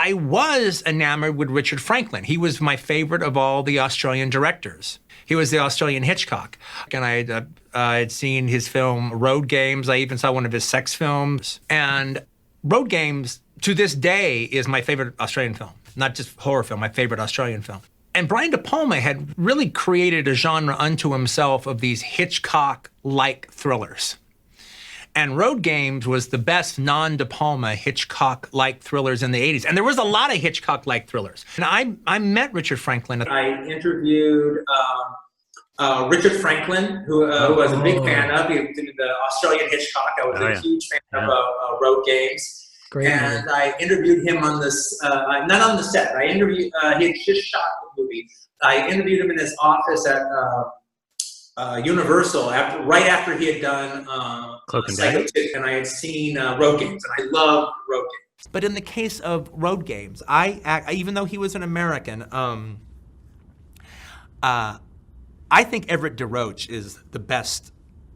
I was enamored with Richard Franklin. He was my favorite of all the Australian directors. He was the Australian Hitchcock. And I had seen his film Road Games. I even saw one of his sex films. And Road Games, to this day, is my favorite Australian film. Not just horror film, my favorite Australian film. And Brian De Palma had really created a genre unto himself of these Hitchcock-like thrillers. And Road Games was the best non-De Palma Hitchcock-like thrillers in the 80s. And there was a lot of Hitchcock-like thrillers. And I met Richard Franklin. I interviewed Richard Franklin, who I was a big fan of. He was the Australian Hitchcock. I was a huge fan of Road Games. Great and movie. I interviewed him on this, not on the set. I interviewed, he had just shot the movie. I interviewed him in his office at Universal right after he had done Psycho 2, and I had seen Road Games, and I loved Road Games. But in the case of Road Games, even though he was an American, I think Everett de Roche is the best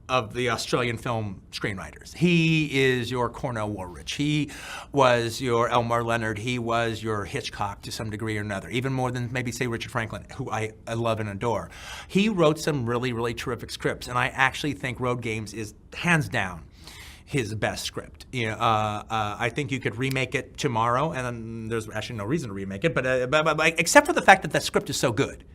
of the Australian film screenwriters. He is your Cornell Woolrich. He was your Elmore Leonard. He was your Hitchcock to some degree or another, even more than maybe, say, Richard Franklin, who I love and adore. He wrote some really, really terrific scripts, and I actually think Road Games is, hands down, his best script. You know, I think you could remake it tomorrow, and there's actually no reason to remake it, but except for the fact that that script is so good.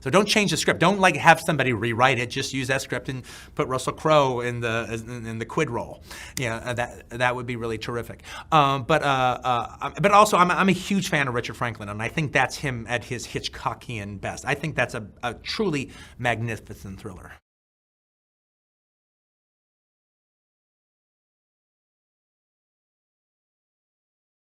So don't change the script. Don't like have somebody rewrite it. Just use that script and put Russell Crowe in the quid role. Yeah, that would be really terrific. But also I'm a huge fan of Richard Franklin, and I think that's him at his Hitchcockian best. I think that's a truly magnificent thriller.